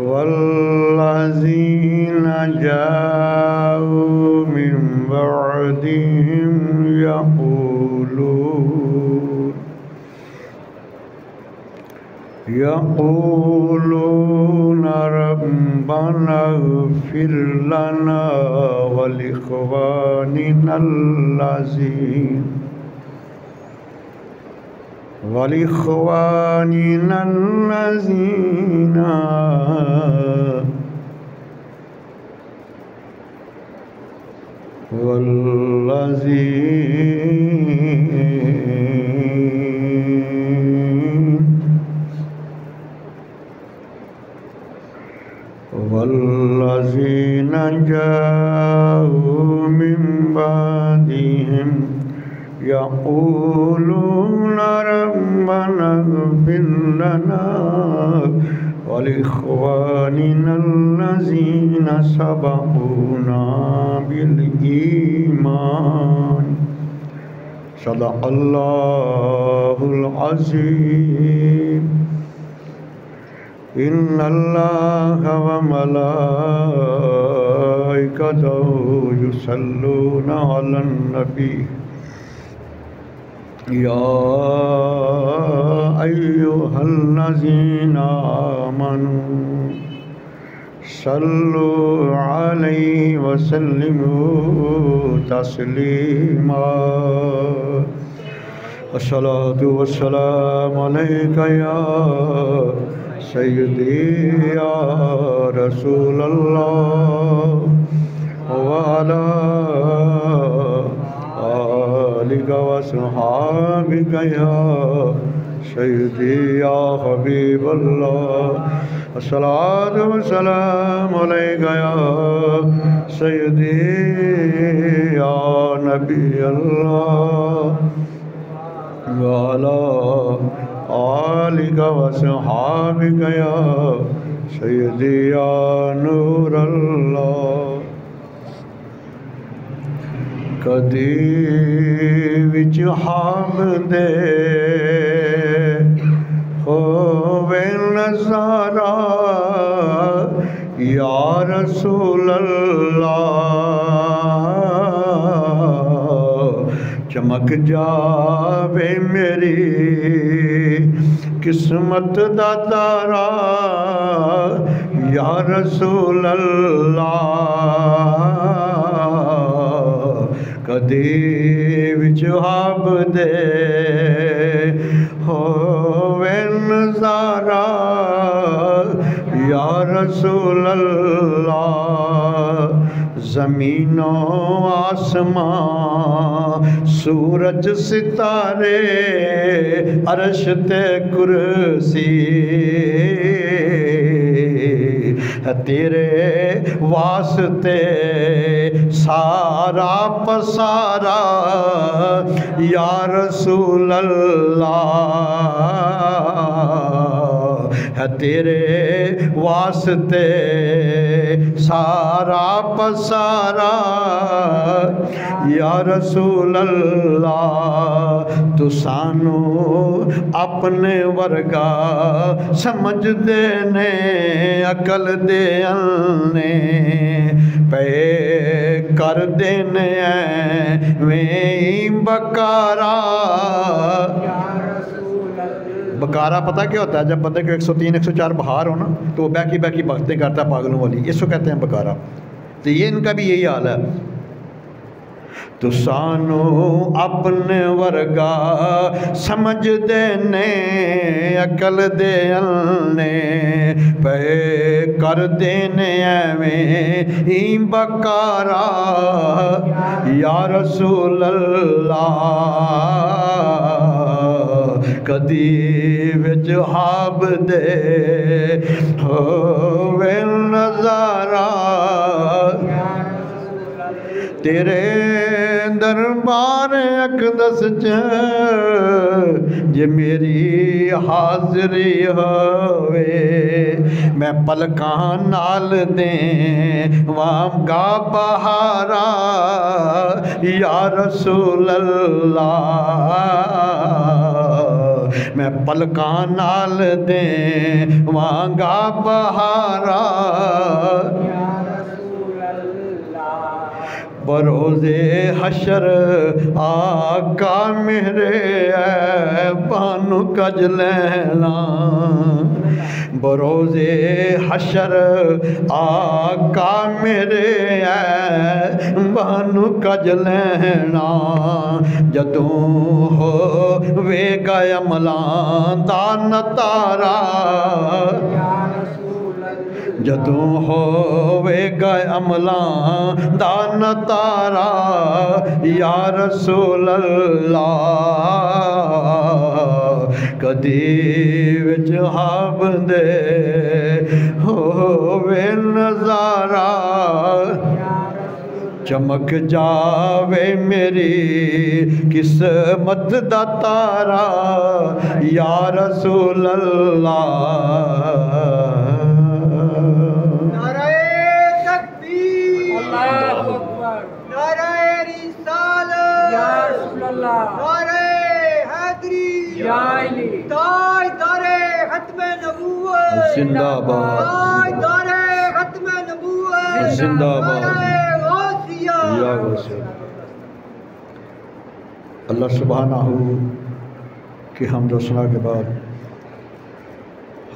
والذين جاءوا من بعدهم يقولون ربنا اغفر لنا ولإخواننا الذين والذين جاءوا من بعدهم يقولون ربنا اغفر لنا ولإخواننا الذين سبقونا بالإيمان صدق الله العظيم. إن الله وملائكته يصلون على النبي يا أيها الذين آمنوا صلوا عليه وسلموا تسليما. الصلاة والسلام عليك يا سيدي يا رسول الله وعلى آلك وصحابك يا سيدي يا حبيب الله. الصلاة والسلام عليك يا سيدي يا نبي الله وعلى آلك وصحابك يا سيدي يا نور الله. کدی وچ حامدے ہووے نظارہ یا رسول اللہ چمک جاوے میری قسمت دا تارا یا رسول اللہ کدی وچ حامدے ہووے نظارہ یا رسول اللہ زمین و آسمان سورج ستارے عرش تے کرسی تیرے واسطے سارا پسارا یا رسول اللہ ہے تیرے واسطے سارا پسارا یا رسول اللہ تو سانو اپنے ورگا سمجھ دینے عقل دینے پہ کر دینے میں بکارا. بکارا پتہ کیا ہوتا ہے؟ جب بندے کو 103 104 بہار ہو نا تو وہ بیکی بیکی باتیں کرتا ہے پاگلوں والی، اس کو کہتے ہیں بکارا. تو یہ ان کا بھی یہی حال ہے. تو سانو اپنے ورگا سمجھ دینے عقل دینے پہ کر دینے ایویں بکارا یا رسول اللہ کدی وچ حامدے ہووے نظارہ تیرے دربار اقدس جے میری حاضری ہوئے میں پلکاں نال دیں وام گا بہارا یا رسول اللہ میں پلکاں نال دیں وانگا بہارا بروز حشر آقا میرے بانو کج لینا بروز حشر آقا میرے بانو کج لینا جدوں ہوے گا عملاں دا نتارا جدوں ہوے گا عملاں دا نتارا یا رسول اللہ کدی وچ ہابندے ہوے نظارہ چمک جاوے میری قسمت دا تارا یا رسول اللہ زندہ باد زندہ باد یا غوث اللہ سبحانہ کی حمد و ثنا کے بعد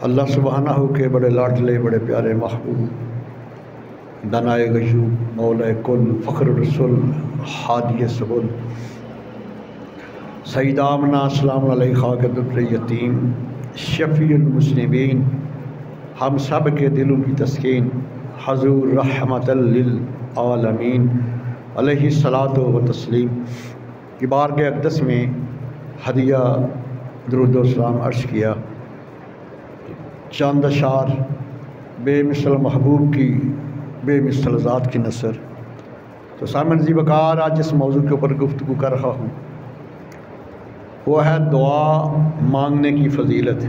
اللہ سبحانہ کے بڑے لاڈلے بڑے پیارے محبوب دانائے غیوب مولا کل فخر الرسول ہادی سبل سید آمنہ السلام علیہ خاک در یتیم شفیع المسلمین ہم سب کے دلوں کی تسکین حضور رحمت للعالمین علیہ الصلاۃ و تسلیم کی بارگاہ اقدس میں ہدیہ درود و سلام عرض کیا چاند اشعار بے مثل محبوب کی بے مثل ذات کی نثر تو سامعین ذی وقار آج جس موضوع کے اوپر گفتگو کر رہا ہوں وہ ہے دعا مانگنے کی فضیلت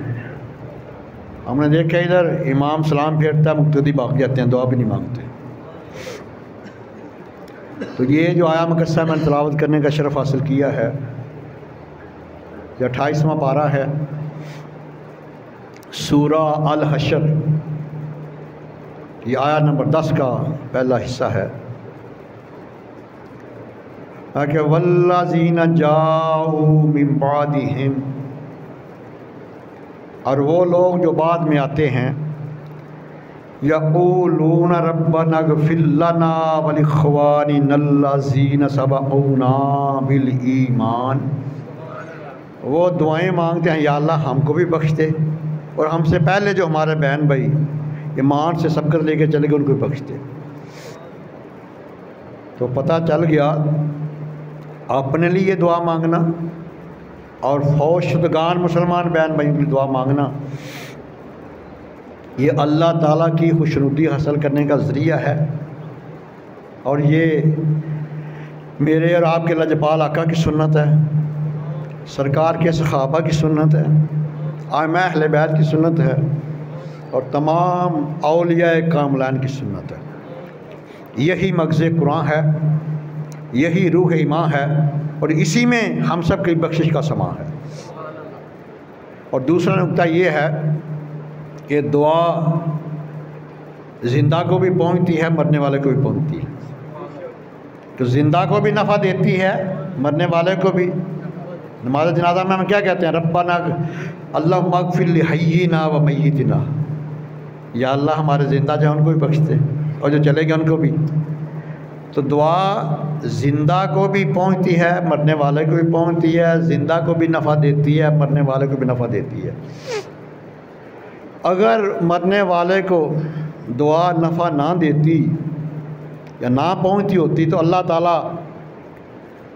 ہم نے دیکھا ادھر امام سلام پھیرتا ہے مقتدی بھاگ جاتے ہیں دعا بھی نہیں مانگتے تو یہ جو آیا مقصہ میں نے تلاوت کرنے کا شرف حاصل کیا ہے یہ 28واں پارہ ہے سورہ الحشر یہ آیا نمبر 10 کا پہلا حصہ ہے کہ والذین جاؤوا من بعدہم اور وہ لوگ جو بعد میں آتے ہیں یقولون ربنا اغفر لنا ولاخواننا الذین سبقونا بالایمان وہ دعائیں مانگتے ہیں یا اللہ ہم کو بھی بخش دے اور ہم سے پہلے جو ہمارے بہن بھائی ایمان سے سبقت لے کے چلے گئے ان کو بھی بخش دے تو پتہ چل گیا اپنے لیے دعا مانگنا اور فوت شدگان مسلمان بہن بھائیوں کی دعا مانگنا یہ اللہ تعالیٰ کی خوشنودی حاصل کرنے کا ذریعہ ہے اور یہ میرے اور آپ کے لجپال آقا کی سنت ہے سرکار کے صحابہ کی سنت ہے ائمہ اہل بیت کی سنت ہے اور تمام اولیاء کاملین کی سنت ہے یہی مغز قرآن ہے یہی روح ایمان ہے اور اسی میں ہم سب کی بخشش کا سماں ہے اور دوسرا نقطہ یہ ہے کہ دعا زندہ کو بھی پہنچتی ہے مرنے والے کو بھی پہنچتی ہے تو زندہ کو بھی نفع دیتی ہے مرنے والے کو بھی نماز جنازہ میں ہم کیا کہتے ہیں ربنا اللہم اغفر لحیینا و میتنا یا اللہ ہمارے زندہ جو ان کو بھی بخش دے اور جو چلے گئے ان کو بھی تو دعا زندہ کو بھی پہنچتی ہے مرنے والے کو بھی پہنچتی ہے زندہ کو بھی نفع دیتی ہے مرنے والے کو بھی نفع دیتی ہے اگر مرنے والے کو دعا نفع نہ دیتی یا نہ پہنچتی ہوتی تو اللہ تعالیٰ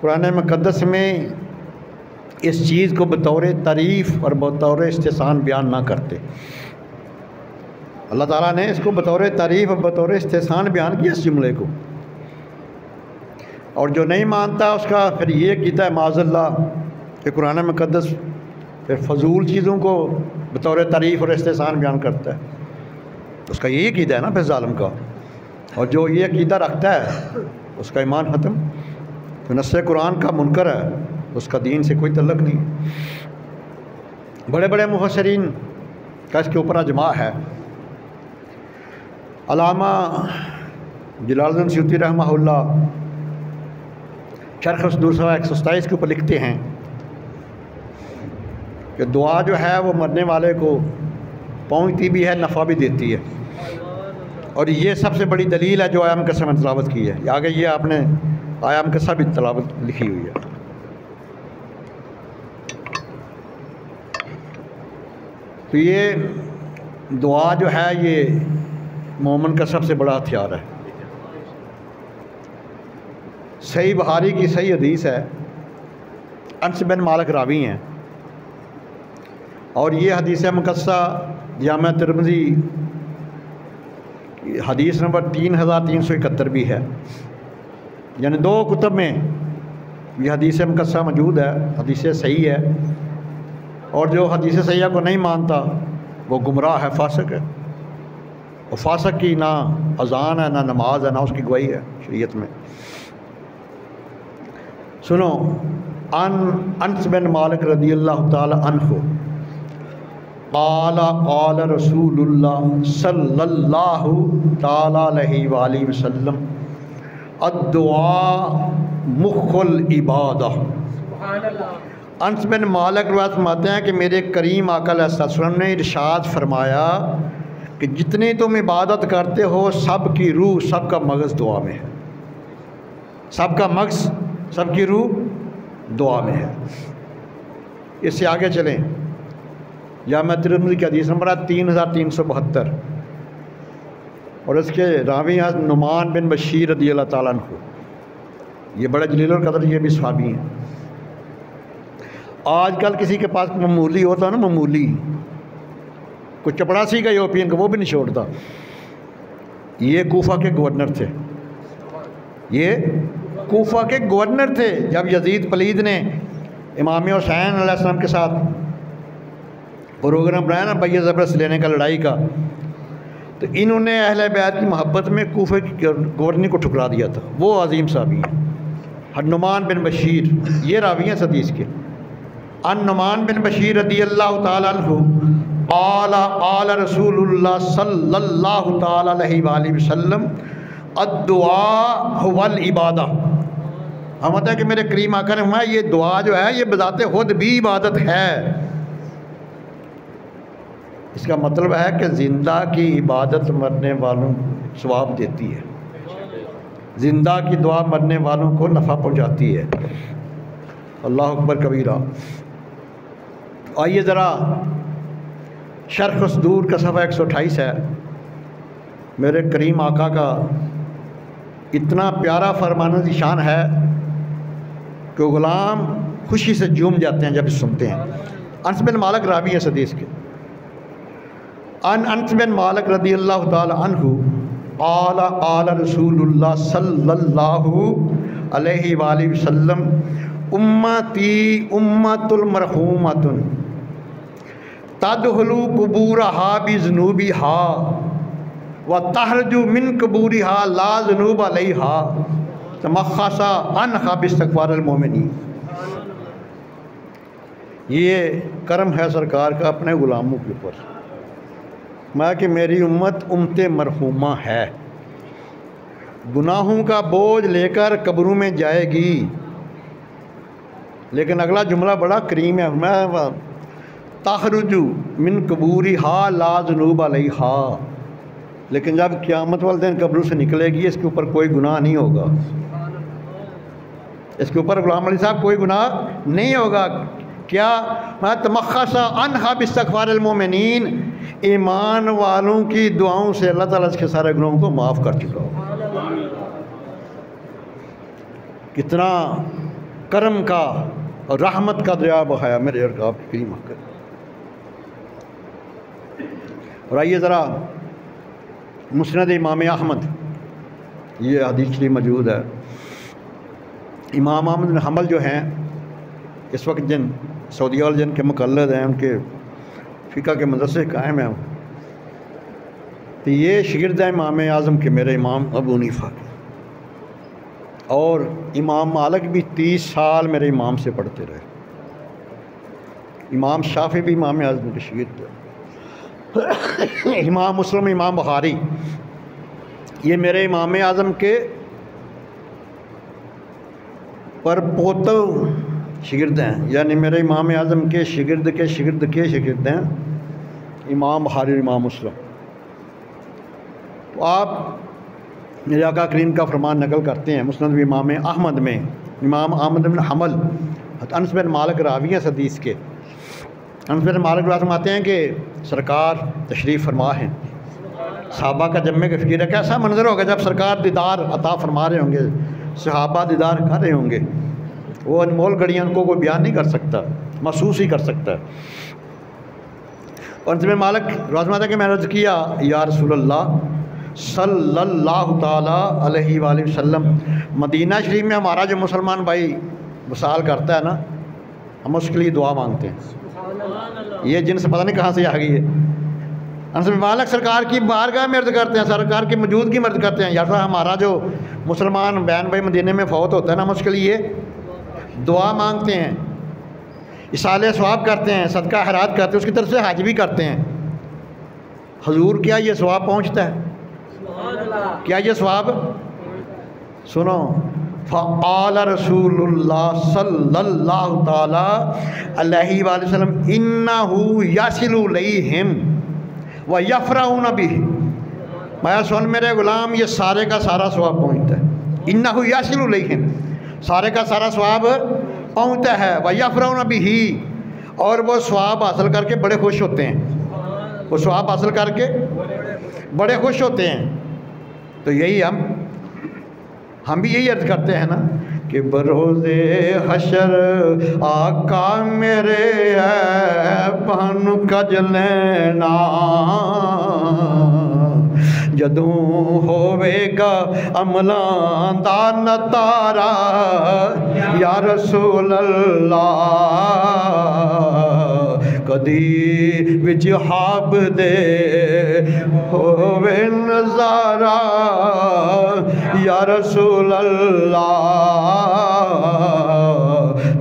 قرآن مقدس میں اس چیز کو بطور تعریف اور بطور استحسان بیان نہ کرتے اللہ تعالیٰ نے اس کو بطور تعریف اور بطور استحسان بیان کیا اس جملے کو اور جو نہیں مانتا اس کا پھر یہ کہتا ہے معاذ اللہ کہ قرآن مقدس پھر فضول چیزوں کو بطور تعریف اور استحسان بیان کرتا ہے اس کا یہی عقیدہ ہے نا پھر ظالم کا اور جو یہ عقیدہ رکھتا ہے اس کا ایمان ختم تو نص قرآن کا منکر ہے اس کا دین سے کوئی تعلق نہیں بڑے بڑے مفسرین کا اس کے اوپر اجماع ہے۔ علامہ جلال الدین سیوطی رحمہ اللہ شرح صدور صفحہ 127 کے اوپر لکھتے ہیں کہ دعا جو ہے وہ مرنے والے کو پہنچتی بھی ہے، نفع بھی دیتی ہے، اور یہ سب سے بڑی دلیل ہے جو آیا مقصہ میں تلاوت کی ہے۔ آگے یہ آپ نے آیا مقصہ بھی تلاوت لکھی ہوئی ہے۔ تو یہ دعا جو ہے یہ مومن کا سب سے بڑا ہتھیار ہے۔ صحیح بخاری کی صحیح حدیث ہے، انس بن مالک راوی ہیں، اور یہ حدیث مقدسہ جامع ترمذی حدیث نمبر 3371 بھی ہے، یعنی 2 کتب میں یہ حدیث مقدسہ موجود ہے، حدیث صحیح ہے۔ اور جو حدیث صحیحہ کو نہیں مانتا وہ گمراہ ہے، فاسق ہے، اور فاسق کی نہ اذان ہے، نہ نماز ہے، نہ اس کی گواہی ہے شریعت میں۔ سنو، انس بن مالک رضی اللہ تعالی عنہ قال قال رسول اللہ صلی اللہ تعالی علیہ وآلہ وسلم الدعاء مخ العبادہ۔ انس بن مالک روایت فرماتے ہیں کہ میرے کریم آقا علیہ السلام نے ارشاد فرمایا کہ جتنی تم عبادت کرتے ہو سب کی روح، سب کا مغز دعا میں ہے، سب کا مغز، سب کی روح دعا میں ہے۔ اس سے آگے چلیں، جامع ترمذی کی حدیث نمبر 3372، اور اس کے راوی ہیں نعمان بن بشیر رضی اللہ تعالیٰ عنہ، یہ بڑے جلیل القدر، یہ بھی صحابی ہیں۔ آج کل کسی کے پاس معمولی ہوتا ہے نا، معمولی کوئی چپڑاسی کا یورپین کا، وہ بھی نہیں چھوڑتا۔ یہ کوفہ کے گورنر تھے، یہ کوفہ کے گورنر تھے۔ جب یزید پلید نے امام حسین علیہ السلام کے ساتھ پروگرام بنایا نا بیعت زبردست لینے کا، لڑائی کا، تو انہوں نے اہل بیت کی محبت میں کوفہ کی گورنر کو ٹھکرا دیا تھا۔ وہ عظیم صحابی ہیں، نعمان بن بشیر، یہ راوی ہیں حدیث کے۔ ان نعمان بن بشیر رضی اللہ تعالی عنہ قال قال رسول اللہ صلی اللہ تعالی علیہ وآلہ وسلم الدعاء هو العبادہ۔ ہم ہے کہ میرے کریم آقا نے فرمایا یہ دعا جو ہے یہ بذات خود بھی عبادت ہے۔ اس کا مطلب ہے کہ زندہ کی عبادت مرنے والوں کو ثواب دیتی ہے، زندہ کی دعا مرنے والوں کو نفع پہنچاتی ہے۔ اللہ اکبر کبیرہ۔ آئیے ذرا شرح صدور کا صفحہ 128 ہے۔ میرے کریم آقا کا اتنا پیارا فرمان ذیشان ہے کہ غلام خوشی سے جھوم جاتے ہیں جب سنتے ہیں۔ انس بن مالک راوی ہے اس حدیث کے۔ انس بن مالک رضی اللہ تعالی عنہ قال قال رسول اللہ صلی اللہ علیہ وآلہ وسلم امتی امت المرحومۃ تدخل قبورها بذنوبها وتخرج من قبورها لا ذنوب علیها تمخص عنها باستغفار المؤمنین۔ یہ کرم ہے سرکار کا اپنے غلاموں کے اوپر، میں کہ میری امت امت مرحومہ ہے، گناہوں کا بوجھ لے کر قبروں میں جائے گی۔ لیکن اگلا جملہ بڑا کریم ہے، میں تخرج من قبورها لا ذنوب علیہا، لیکن جب قیامت والے دن قبروں سے نکلے گی اس کے اوپر کوئی گناہ نہیں ہوگا، اس کے اوپر غلام علی صاحب کوئی گناہ نہیں ہوگا۔ کیا میں تمخص عنہا باستغفار المؤمنین، ایمان والوں کی دعاؤں سے اللہ تعالیٰ اس کے سارے گناہوں کو معاف کر چکا ہو۔ کتنا کرم کا اور رحمت کا دریا بہایا میرے اور آپ کی کریم کر۔ اور آئیے ذرا مسند امام احمد، یہ حدیث شریف موجود ہے۔ امام احمد بن حنبل جو ہیں اس وقت جن سعودیہ والے جن کے مقلد ہیں، ان کے فقہ کے مدرسے قائم ہیں، تو یہ شاگرد ہیں امام اعظم کے، میرے امام ابو حنیفہ کے، اور امام مالک بھی 30 سال میرے امام سے پڑھتے رہے، امام شافعی بھی امام اعظم کے شاگرد تھے، امام مسلم، امام بخاری، یہ میرے امام اعظم کے پر پوتو شاگرد ہیں، یعنی میرے امام اعظم کے شاگرد کے شاگرد کے شاگرد ہیں امام بخاری اور امام مسلم۔ تو آپ میرے آقا کریم کا فرمان نقل کرتے ہیں مسند امام احمد میں، امام احمد بن حنبل انس بن مالک راوی ہیں اس حدیث کے۔ انس بن مالک فرماتے ہیں کہ سرکار تشریف فرما ہیں، صحابہ کا جمع کا فکر ہے کیسا منظر ہوگا جب سرکار دیدار عطا فرما رہے ہوں گے، صحابہ دیدار کر رہے ہوں گے، وہ انمول گھڑیاں ان کو کوئی بیان نہیں کر سکتا، محسوس ہی کر سکتا ہے۔ اور انس بن مالک فرماتے ہیں کہ میں نے عرض کیا یا رسول اللہ صلی اللہ تعالیٰ علیہ وآلہ وسلم، مدینہ شریف میں ہمارا جو مسلمان بھائی وصال کرتا ہے نا، ہم اس کے لیے دعا مانگتے ہیں، یہ جن سے پتہ نہیں کہاں سے آ گئی ہے۔ انس بن مالک سرکار کی بارگاہ میں عرض کرتے ہیں، سرکار کی موجودگی میں عرض کرتے ہیں، یا صاحب ہمارا جو مسلمان بہن بھائی مدینے میں فوت ہوتا ہے نا، ہم اس کے لیے دعا مانگتے ہیں، اصالِ ثواب کرتے ہیں، صدقہ خیرات کرتے ہیں، اس کی طرف سے حج بھی کرتے ہیں۔ حضور کیا یہ ثواب پہنچتا ہے؟ کیا یہ ثواب؟ سنو، فقال رسول اللہ صلی اللہ تعالی علیہ وآلہ وسلم انہ یصل الیہم ویفرحون بہ، میں سن میرے غلام یہ سارے کا سارا ثواب پہنچتا ہے، انہ یصل الیہم، سارے کا سارا ثواب پہنچتا ہے، ویفرحون بہ، اور وہ ثواب حاصل کر کے بڑے خوش ہوتے ہیں، وہ ثواب حاصل کر کے بڑے خوش ہوتے ہیں۔ تو یہی ہم بھی یہی عرض کرتے ہیں نا کہ بروز حشر آقا میرے پن کج لینا، جدوں ہوے گا عملاں دا نتارا یا رسول اللہ، کدی وچ حاب دے ہوے نظارہ یا رسول اللہ،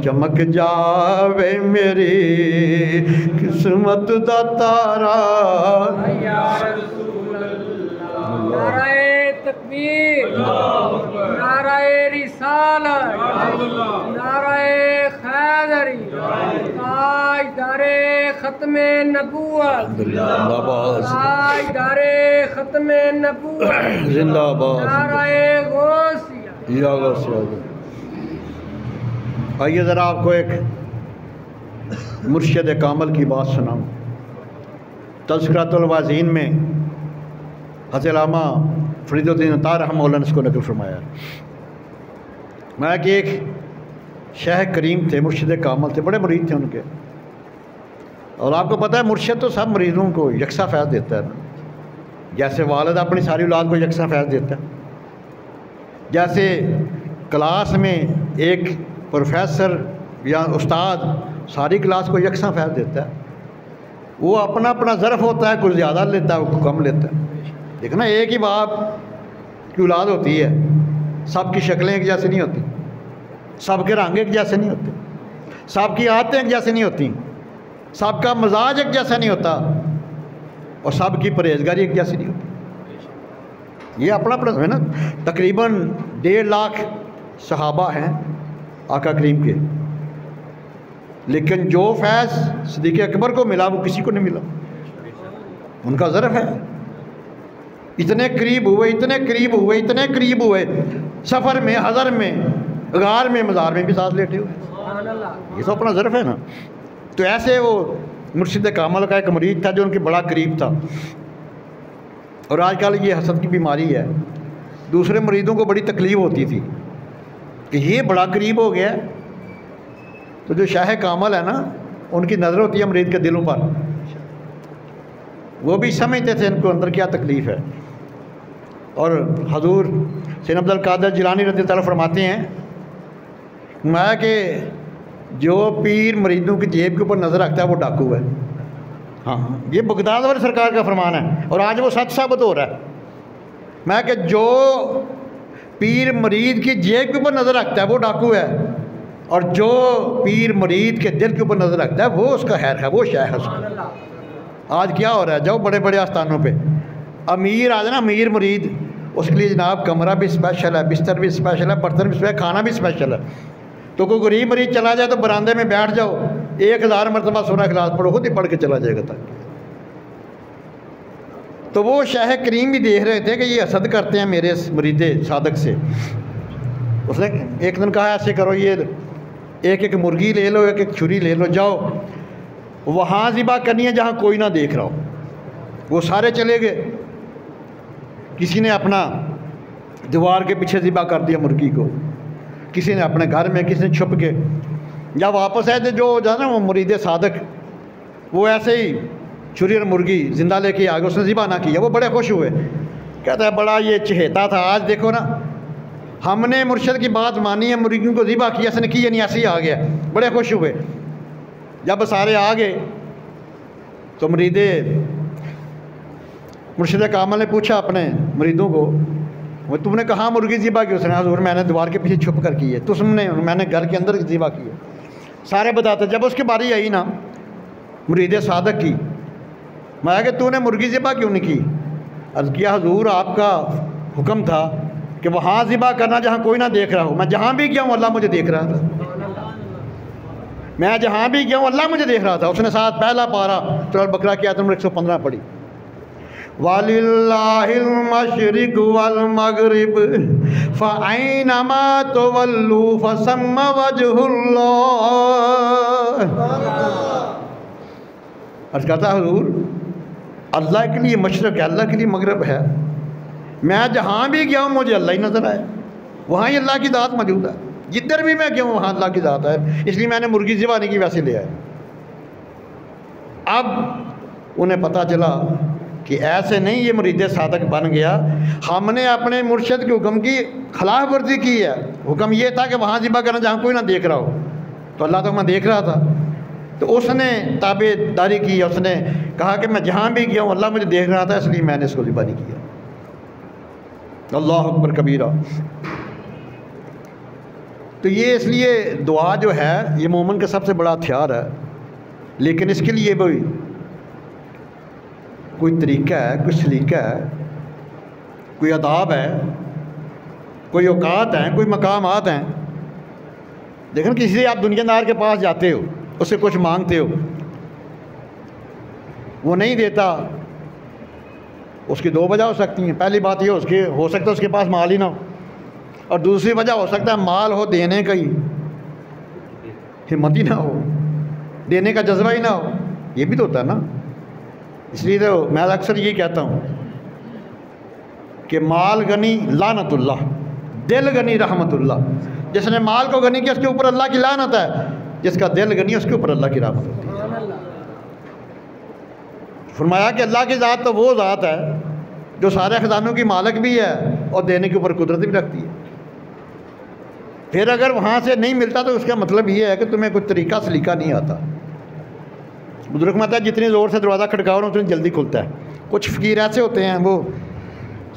چمک جاوے میری قسمت دا تارا یا رسول اللہ۔ نعرہ تکبیر، نعرہ رسالت، نعرہ حیدری، تاجدار ختم نبوت، تاجدار ختم نبوت، زندہ باد، نعرہ غوثیہ یا غوثیہ۔ آئیے ذرا آپ کو ایک مرشد کامل کی بات سناؤں۔ تذکرۃ الواعظین میں حضرت علامہ فرید الدین عطا رحمہ اللہ نے اس کو نقل فرمایا، میں کہ ایک شیخ کریم تھے، مرشد کامل تھے، بڑے مرید تھے ان کے، اور آپ کو پتہ ہے مرشد تو سب مریدوں کو یکساں فیض دیتا ہے نا، جیسے والد اپنی ساری اولاد کو یکساں فیض دیتا ہے، جیسے کلاس میں ایک پروفیسر یا استاد ساری کلاس کو یکساں فیض دیتا ہے، وہ اپنا اپنا ظرف ہوتا ہے، کچھ زیادہ لیتا ہے کچھ کم لیتا ہے۔ دیکھنا ایک ہی باپ کی اولاد ہوتی ہے، سب کی شکلیں ایک جیسی نہیں ہوتی، سب کے رنگ ایک جیسے نہیں ہوتے، سب کی عادتیں ایک جیسے نہیں ہوتی، سب کا مزاج ایک جیسا نہیں ہوتا، اور سب کی پرہیزگاری ایک جیسی نہیں ہوتی۔ یہ اپنا اپنا ہے نا۔ تقریباً 1.5 لاکھ صحابہ ہیں آقا کریم کے، لیکن جو فیض صدیق اکبر کو ملا وہ کسی کو نہیں ملا، ان کا ظرف ہے۔ اتنے قریب ہوئے، اتنے قریب ہوئے، اتنے قریب ہوئے، سفر میں، حضر میں، غار میں، مزار میں بھی ساتھ لیٹے ہوئے، یہ تو اپنا ظرف ہے نا۔ تو ایسے وہ مرشد کامل کا ایک مرید تھا جو ان کے بڑا قریب تھا، اور آج کل یہ حسد کی بیماری ہے، دوسرے مریدوں کو بڑی تکلیف ہوتی تھی کہ یہ بڑا قریب ہو گیا، تو جو شاہ کامل ہے نا ان کی نظر ہوتی ہے مرید کے دلوں پر، وہ بھی سمجھتے تھے ان کو اندر کیا تکلیف ہے۔ اور حضور سید عبد القادر جیلانی رضی اللہ عنہ فرماتے ہیں میں کہ جو پیر مریدوں کی جیب کے اوپر نظر رکھتا ہے وہ ڈاکو ہے۔ ہاں، یہ بغداد والے سرکار کا فرمان ہے، اور آج وہ سچ ثابت ہو رہا ہے۔ میں کہ جو پیر مرید کی جیب کے اوپر نظر رکھتا ہے وہ ڈاکو ہے، اور جو پیر مرید کے دل کے اوپر نظر رکھتا ہے وہ اس کا خیر ہے، وہ شیخ ہے اس کا۔ آج کیا ہو رہا ہے، جاؤ بڑے بڑے آستانوں پہ، امیر آ جانا، امیر مرید، اس کے لیے جناب کمرہ بھی اسپیشل ہے، بستر بھی اسپیشل ہے، برتن بھی اسپیشل ہے، کھانا بھی اسپیشل ہے۔ تو کوئی غریب مریض چلا جائے تو برآمدے میں بیٹھ جاؤ، 1000 مرتبہ سورہ اخلاص پڑھو، خود ہی پڑھ کے چلا جائے گا تک۔ تو وہ شیخ کریم بھی دیکھ رہے تھے کہ یہ حسد کرتے ہیں میرے مرید صادق سے۔ اس نے ایک دن کہا ایسے کرو، یہ ایک مرغی لے لو، ایک چھری لے لو، جاؤ وہاں ذبح کرنی ہے جہاں کوئی نہ دیکھ رہا ہو۔ وہ سارے چلے گئے، کسی نے اپنا دیوار کے پیچھے ذبح کر دیا مرغی کو، کسی نے اپنے گھر میں، کسی نے چھپ کے۔ جب واپس آئے تھے جو ہے نا وہ مرید صادق، وہ ایسے ہی چھری اور مرغی زندہ لے کے آگے، اس نے ذبح نہ کیا، وہ بڑے خوش ہوئے، کہتا ہے بڑا یہ چہیتا تھا، آج دیکھو نا ہم نے مرشد کی بات مانی ہے، مرغیوں کو ذبح کیا، اس نے کیا نہیں، ایسے ہی آ گیا، بڑے خوش ہوئے۔ جب سارے آ گئے تو مرشد کامل نے پوچھا اپنے مریدوں کو، وہ تم نے کہاں مرغی ذبح کی؟ اس نے حضور میں نے دیوار کے پیچھے چھپ کر کی ہے۔ تو میں نے گھر کے اندر ذبح کی ہے۔ سارے بتاتے، جب اس کی باری آئی نا مرید صادق کی، میں کہ تو نے مرغی ذبح کیوں نہیں کی؟ عرض کیا حضور آپ کا حکم تھا کہ وہاں ذبح کرنا جہاں کوئی نہ دیکھ رہا ہو، میں جہاں بھی گیا ہوں اللہ مجھے دیکھ رہا تھا، میں جہاں بھی گیا ہوں اللہ مجھے دیکھ رہا تھا۔ اس نے ساتھ پہلا پارا سورہ البقرہ کی آیت نمبر 115 پڑھی، وَلِلَّهِ الْمَشْرِقُ وَالْمَغْرِبُ فَأَيْنَمَا تُوَلُّوا فَثَمَّ وَجْهُ اللَّهِ۔ عرض کرتا حضور اللہ کے لیے مشرق ہے، اللہ کے لیے مغرب ہے، میں جہاں بھی گیا ہوں مجھے اللہ ہی نظر آئے، وہاں ہی اللہ کی ذات موجود ہے، جدھر بھی میں گیا ہوں وہاں اللہ کی ذات ہے، اس لیے میں نے مرغی ذبح نہیں کی، ویسے لے آئے۔ اب انہیں پتہ چلا کہ ایسے نہیں یہ مرید صادق بن گیا، ہم نے اپنے مرشد کے حکم کی خلاف ورزی کی ہے۔ حکم یہ تھا کہ وہاں ذبح کرنا جہاں کوئی نہ دیکھ رہا ہو، تو اللہ تو میں دیکھ رہا تھا، تو اس نے تابع داری کی، اس نے کہا کہ میں جہاں بھی گیا ہوں اللہ مجھے دیکھ رہا تھا، اس لیے میں نے اس کو ذبح نہیں کیا۔ اللہ اکبر کبیرہ۔ تو یہ اس لیے دعا جو ہے یہ مومن کا سب سے بڑا ہتھیار ہے، لیکن اس کے لیے بھی کوئی طریقہ ہے، کوئی سلیقہ ہے، کوئی آداب ہے، کوئی اوقات ہیں، کوئی مقامات ہیں۔ لیکن کسی سے آپ دنیا دار کے پاس جاتے ہو، اس سے کچھ مانگتے ہو، وہ نہیں دیتا، اس کی 2 وجہ ہو سکتی ہیں۔ پہلی بات یہ ہو سکتا ہے اس کے پاس مال ہی نہ ہو، اور دوسری وجہ ہو سکتا ہے مال ہو دینے کا ہی ہمت ہی نہ ہو، دینے کا جذبہ ہی نہ ہو، یہ بھی تو ہوتا ہے نا۔ اس لیے تو میں اکثر یہ کہتا ہوں کہ مال غنی لعنت اللہ، دل غنی رحمت اللہ۔ جس نے مال کو غنی کیا اس کے اوپر اللہ کی لعنت ہے، جس کا دل غنی ہے اس کے اوپر اللہ کی رحمت ہوتی ہے۔ فرمایا کہ اللہ کی ذات تو وہ ذات ہے جو سارے خزانوں کی مالک بھی ہے اور دینے کے اوپر قدرت بھی رکھتی ہے۔ پھر اگر وہاں سے نہیں ملتا تو اس کا مطلب یہ ہے کہ تمہیں کوئی طریقہ سلیقہ نہیں آتا۔ بزرگ مت ہے جتنی زور سے دروازہ کھٹکاؤ نا اتنی جلدی کھلتا ہے۔ کچھ فقیر ایسے ہوتے ہیں وہ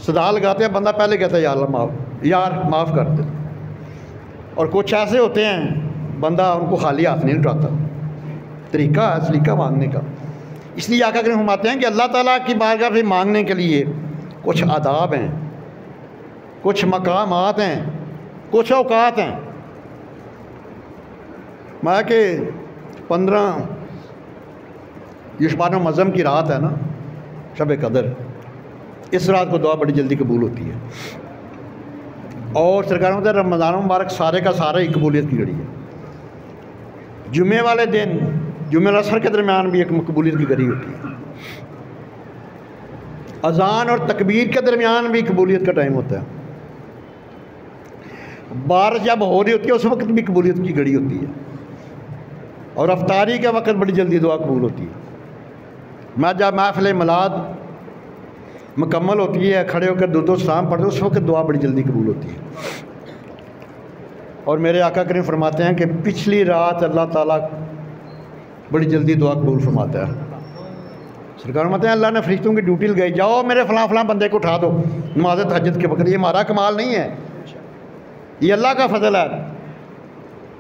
صدا لگاتے ہیں، بندہ پہلے کہتا ہے یا اللہ یار معاف کر دے، اور کچھ ایسے ہوتے ہیں بندہ ان کو خالی ہاتھ نہیں اٹھاتا۔ طریقہ ہے سلیقہ مانگنے کا۔ اس لیے آقا کریم فرماتے ہیں کہ اللہ تعالیٰ کی بارگاہ سے مانگنے کے لیے کچھ آداب ہیں، کچھ مقامات ہیں، کچھ اوقات ہیں۔ میں کہ 15 یہ شبان و مظم کی رات ہے نا، شب قدر، اس رات کو دعا بڑی جلدی قبول ہوتی ہے، اور سرکار میں رمضان مبارک سارے کا سارا ہی قبولیت کی گھڑی ہے۔ جمعے والے دن جمعہ اور عصر کے درمیان بھی ایک قبولیت کی گھڑی ہوتی ہے، اذان اور تکبیر کے درمیان بھی قبولیت کا ٹائم ہوتا ہے، بارش جب ہو رہی ہوتی ہے اس وقت بھی قبولیت کی گھڑی ہوتی ہے، اور افطاری کے وقت بڑی جلدی دعا قبول ہوتی ہے۔ میں جب محفل میلاد مکمل ہوتی ہے، کھڑے ہو کر درود و سلام پڑھتے اس وقت دعا بڑی جلدی قبول ہوتی ہے۔ اور میرے آقا کریم فرماتے ہیں کہ پچھلی رات اللہ تعالیٰ بڑی جلدی دعا قبول فرماتا ہے۔ سرکار فرماتے ہیں اللہ نے فرشتوں کی ڈیوٹی لگائی، جاؤ میرے فلاں فلاں بندے کو اٹھا دو نماز تہجد کے وقت۔ یہ ہمارا کمال نہیں ہے، یہ اللہ کا فضل ہے۔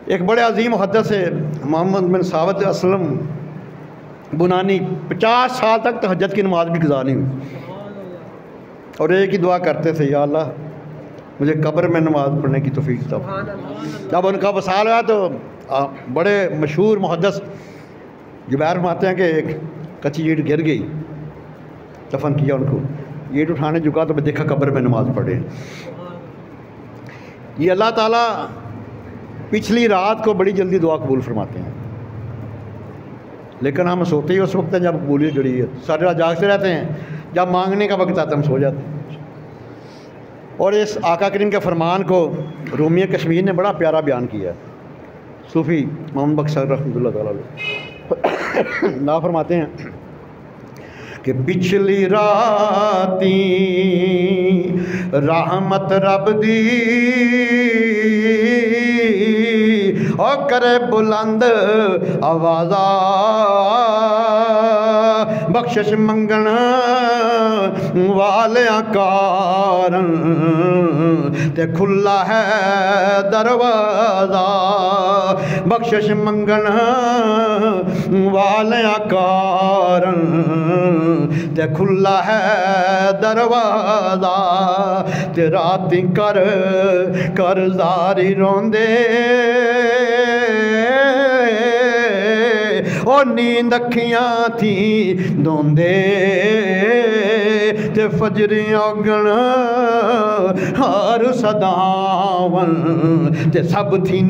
ایک بڑے عظیم محدث ہے محمد بن ثابت اسلم بنانی، 50 سال تک تہجد کی نماز بھی قضا نہیں ہوئی، اور ایک ہی دعا کرتے تھے، یا اللہ مجھے قبر میں نماز پڑھنے کی توفیق دو۔ جب ان کا وصال ہوا تو بڑے مشہور محدث جبیر فرماتے ہیں کہ ایک کچی اینٹ گر گئی، دفن کیا ان کو، اینٹ اٹھانے جھکا تو میں دیکھا قبر میں نماز پڑھے۔ یہ اللہ تعالیٰ پچھلی رات کو بڑی جلدی دعا قبول فرماتے ہیں، لیکن ہم سوتے ہی اس وقت ہیں جب قبولیت جڑی ہے، ساری رات جاگتے رہتے ہیں، جب مانگنے کا وقت آتا ہے ہم سو جاتے ہیں۔ اور اس آقا کریم کے فرمان کو رومی کشمیر نے بڑا پیارا بیان کیا ہے، صوفی محمد بخش رحمۃ اللہ تعالیٰ علیہ نا فرماتے ہیں کہ پچھلی راتی رحمت رب دی او کرے بلند آوازہ، بخشش منگن والیاں کارن تے کھلا ہے دروازہ، بخشش منگن والیاں کارن تے کھلا ہے دروازہ، تے راتی کر کر زاری روندے او نیند اکھیاں تھی دوندے، تے فجری اگن ہر صداون تے سب تھی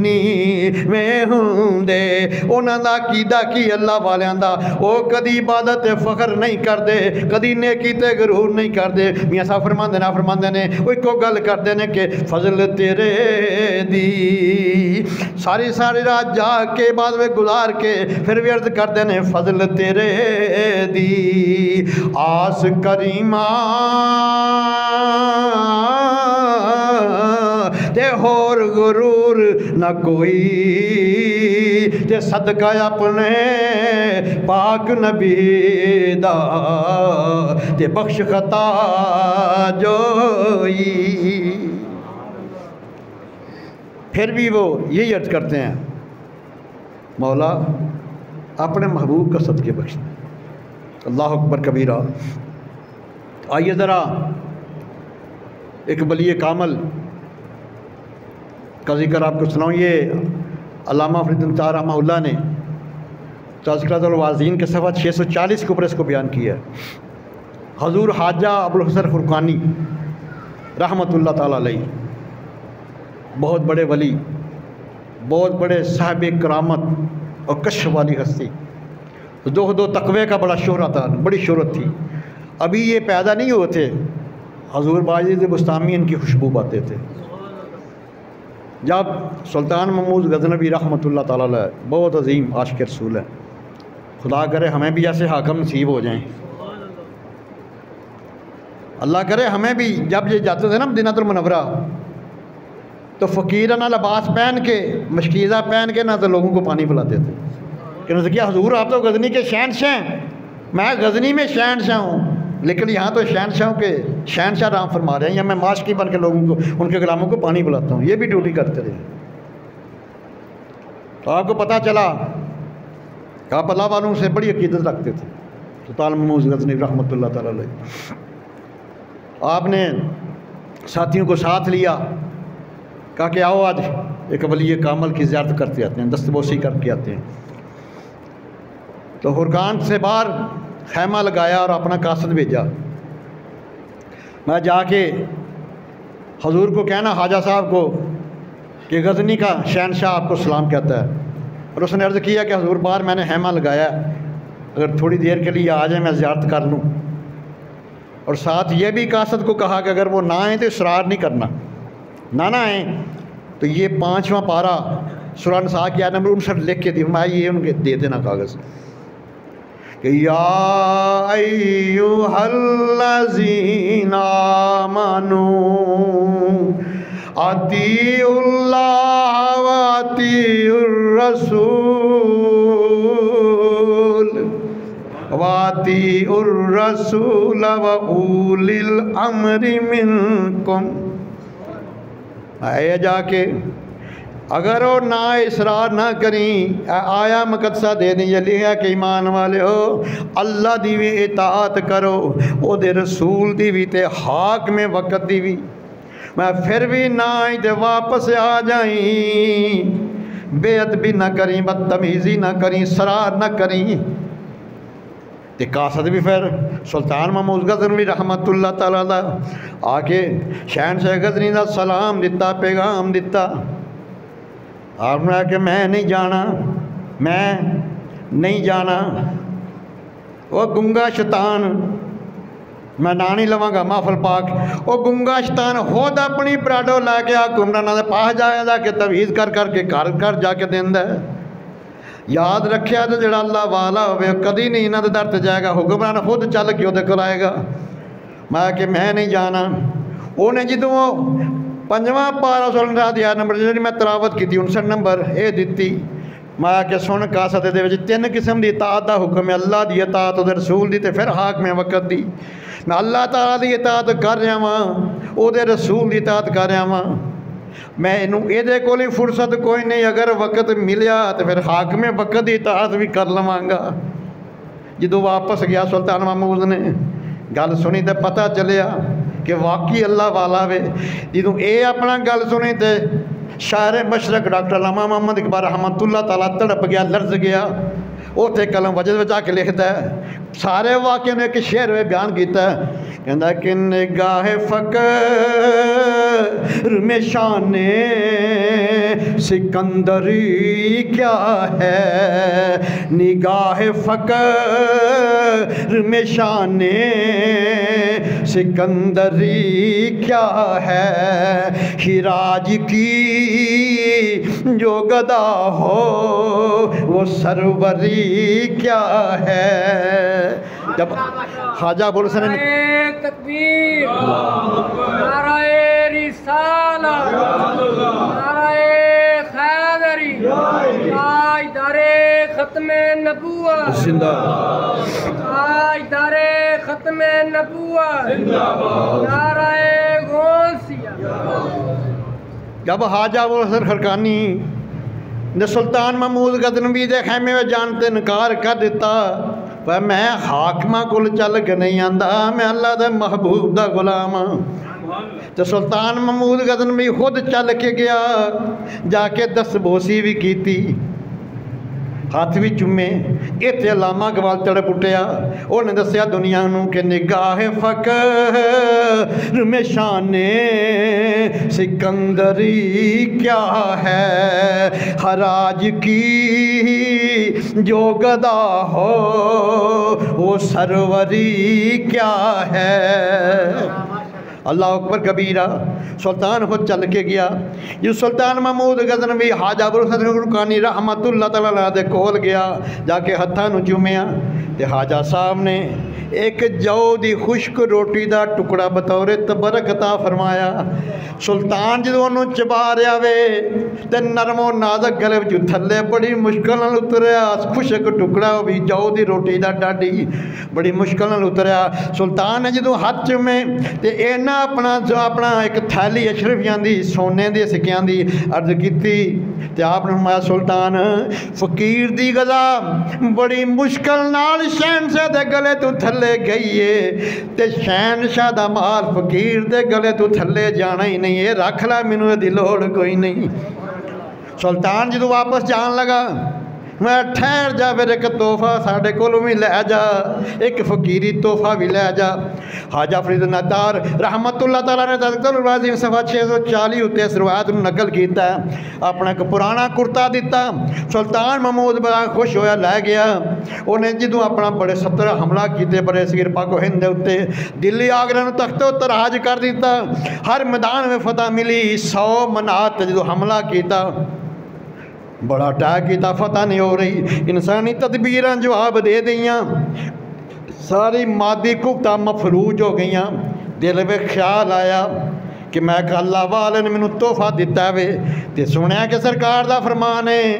میں ہوندے۔ انہاں دا عقیدہ کی اللہ والیاں دا، او کدی عبادت تے فخر نہیں کردے، کدی نیکی تے غرور نہیں کردے۔ میاں صاحب فرماندے نے او ایکو گل کردے نے کہ فضل تیرے دی، ساری رات جاگ کے بعد میں گزار کے پھر بھی عرض کردے نے فضل تیرے دی، آس کریمہ تے ہور غرور نہ کوئی، تے صدقہ اپنے پاک نبی دا تے بخش خطا جوئی۔ پھر بھی وہ یہی عرض کرتے ہیں مولا اپنے محبوب کا صدقے بخش دیں۔ اللہ اکبر کبیرہ۔ آئیے ذرا ایک ولی کامل کا ذکر آپ کو سناؤں۔ یہ علامہ فرید انصار رحمہ اللہ نے تذکرۃ الواعظین کے صفحہ 640 کے اوپر اس کو بیان کیا ہے۔ حضور خواجہ ابوالحسن فرقانی رحمۃ اللہ تعالیٰ علیہ، بہت بڑے ولی، بہت بڑے صاحب کرامت اور کشف والی ہستی، دو تقوی کا بڑا شہرت تھا، بڑی شہرت تھی۔ ابھی یہ پیدا نہیں ہوئے تھے، حضور باجد بستامی ان کی خوشبو پاتے تھے۔ جب سلطان محمود غزنوی رحمۃ اللہ تعالیٰ علیہ بہت عظیم عاشق رسول ہے، خدا کرے ہمیں بھی ایسے حاکم نصیب ہو جائیں، اللہ کرے ہمیں بھی۔ جب یہ جاتے تھے نا مدینہ المنورہ تو فقیرانہ لباس پہن کے، مشکیزہ پہن کے نہ تو لوگوں کو پانی پلاتے تھے کہ نے کیا حضور آپ تو غزنی کے شہنشاہ ہیں۔ میں غزنی میں شہنشاہ ہوں، لیکن یہاں تو شہنشاہوں کے شہنشاہ رام فرما رہے ہیں، یا میں ماشکی بن کے لوگوں کو، ان کے غلاموں کو پانی پلاتا ہوں۔ یہ بھی ڈیوٹی کرتے رہے۔ تو آپ کو پتہ چلا کہ آپ اللہ والوں سے بڑی عقیدت رکھتے تھے۔ سلطان محمود غزنوی رحمۃ اللہ تعالیٰ علیہ، آپ نے ساتھیوں کو ساتھ لیا، کہا کہ آؤ آج ایک ولی کامل کی زیارت کرتے آتے ہیں، دستبوسی کر کے آتے ہیں۔ تو ہرکان سے باہر خیمہ لگایا اور اپنا قاصد بھیجا۔ میں جا کے حضور کو کہنا، خواجہ صاحب کو، کہ غزنی کا شہنشاہ آپ کو سلام کہتا ہے۔ اور اس نے عرض کیا کہ حضور باہر میں نے خیمہ لگایا، اگر تھوڑی دیر کے لیے آ جائیں میں زیارت کر لوں۔ اور ساتھ یہ بھی قاصد کو کہا کہ اگر وہ نہ آئیں تو اصرار نہیں کرنا، نہ آئیں تو یہ 5واں پارہ سورہ نساء کی آیت نمبر 59 لکھ کے میں یہ ان کے دے دینا کاغذ کہ یا ایھا الذین آمنوا اطیعوا اللہ واطیعوا الرسول واولی الامر منکم۔ آئے جا کے اگر وہ نہ اصرار نہ کریں آیا مقدسہ دے دیں یہ لکھا کہ ایمان والے ہو اللہ دی بھی اطاعت کرو او دے رسول دی بھی تے حاک میں وقت دی بھی میں پھر بھی نہ آئی تے واپس آ جائیں بے ادبی نہ کریں بدتمیزی نہ کریں اصرار نہ کریں تے قاصد بھی پھر سلطان محمود غزنوی رحمت اللہ تعالیٰ دا آ کے شہنشاہ غزنی دا سلام دیتا پیغام دیتا آپ نے کہا کہ میں نہیں جانا میں نہیں جانا وہ گنگا شیطان میں نہ نہیں لواں گا محفل پاک وہ گنگا شیطان خود اپنی پراڈو لے کے حکمراناں دے پاس جا کے تویز کر کے گھر جا کے دیندا ہے یاد رکھیا تو جڑا اللہ والا ہوئے کدی نہیں انہاں دے در تے جائے گا حکمران خود چل کے وہ کول آئے گا میں کہ میں نہیں جانا انہیں جدوں پنجواں پارا 16 نمبر جی میں تلاوت کی 59 نمبر یہ دیتی میں کہ سن قاصد دے وچ 3 قسم دی اطاعت دا حکم ہے اللہ دی اطاعت دے رسول دی تے پھر حاکم میں وقت دی میں اللہ تعالیٰ دی اطاعت کر رہا ہاں او دے رسول دی اطاعت کر رہا ہاں میں یہ دے کولی فرصت کوئی نہیں اگر وقت ملیا تو پھر حاکم وقت دی اطاعت بھی کر لواں گا جدو واپس گیا سلطان محمود نے گل سنی تے پتہ چلیا کہ واقعی اللہ والا وے جدو اے اپنا گل سنی تے شاعر مشرق ڈاکٹر علامہ محمد اقبال رحمت اللہ تعالیٰ تڑپ گیا لرز گیا اوتھے قلم وجد وچ آ کے لکھتا ہے سارے واقعے نے ایک شعر میں بیان کیتا ہے کہندا کہ نگاہ فقر میں شان سکندری کیا ہے نگاہ فقر میں شان سکندری کیا ہے ہراج کی جو گدا ہو وہ سروری کیا ہے جب خواجہ ابو الحسن تکبیر نعرہ رسالت نعرہ حیدری تاجدار ختم نبوت زندہ تاجدار ختم نبوت نعرہ غوثیہ جب خواجہ ابو الحسن خرقانی نے سلطان محمود غزنوی دے خیمے میں جانتے انکار کر دیتا پر میں حاکمہ کل چل کے نہیں آندا میں اللہ دے محبوب دا غلام ہاں تو سلطان محمود غزنوی خود چل کے گیا جا کے دستبوسی بھی کیتی ہاتھ بھی چومے اتنے علامہ اقبال تڑپ اٹھیا انہیں دسیا دنیا نو کہ نگاہ فقر میں شان سکندری کیا ہے حراج کی جو گدا ہو وہ سروری کیا ہے اللہ اکبر کبیرہ سلطان خود چل کے گیا جو سلطان محمود غزنوی خواجہ ابو الحسن خرقانی رحمت اللہ تعالیٰ علیہ دے کول گیا جا کے ہتھاں نو چومیا تے خواجہ صاحب نے ایک جو دی خشک روٹی دا ٹکڑا بطور تبرک عطا فرمایا سلطان جدوں انہوں چبا رہا وے تے نرم و نازک گلے وچ تھلے بڑی مشکل نال اتریا خشک ٹکڑا بھی جو دی روٹی دا ڈاڈی بڑی مشکل نال اتریا سلطان نے جدوں ہاتھ چومے تے اینا اپنا ایک تھیلی اشرفیاں دی سونے دی سکیاں دی عرض کیتی تے آپ نے فرمایا سلطان فقیر دی غذا بڑی مشکل نال شہنشاہ دے گلے تو تھلے گئی ہے تے شہنشاہ دا مال فقیر دے گلے تو تھلے جانا ہی نہیں ہے رکھ لا مینوں دی لوڑ کوئی نہیں سلطان جدوں واپس جان لگا میں ٹھہر جا پھر ایک تحفہ ساڑھے کولوں بھی لے جا ایک فقیری تحفہ بھی لے جا خواجہ فرید نادار رحمت اللہ تعالیٰ نے تذکرۃ العظیم صفحہ 640 ہوتے اس روایت میں نقل کیتا ہے اپنا ایک پرانا کرتا دیتا سلطان محمود بڑا خوش ہویا لے گیا انہیں جدوں اپنا بڑے 17 حملہ کیتے بڑے صغیر پاک و ہند دے اتے دلی آگرہ نو تخت و تراج کر دیتا ہر میدان میں فتح ملی 100 منات جدوں حملہ کیتا بڑا اٹیک کیتا فتح نہیں ہو رہی انسانی تدبیراں جواب دے دیاں ساری مادی قوتاں مفلوج ہو گئیاں دل میں خیال آیا کہ میں کہ اللہ والے نے مینوں تحفہ دیتا ہے تے سنیا کہ سرکار دا فرمان ہے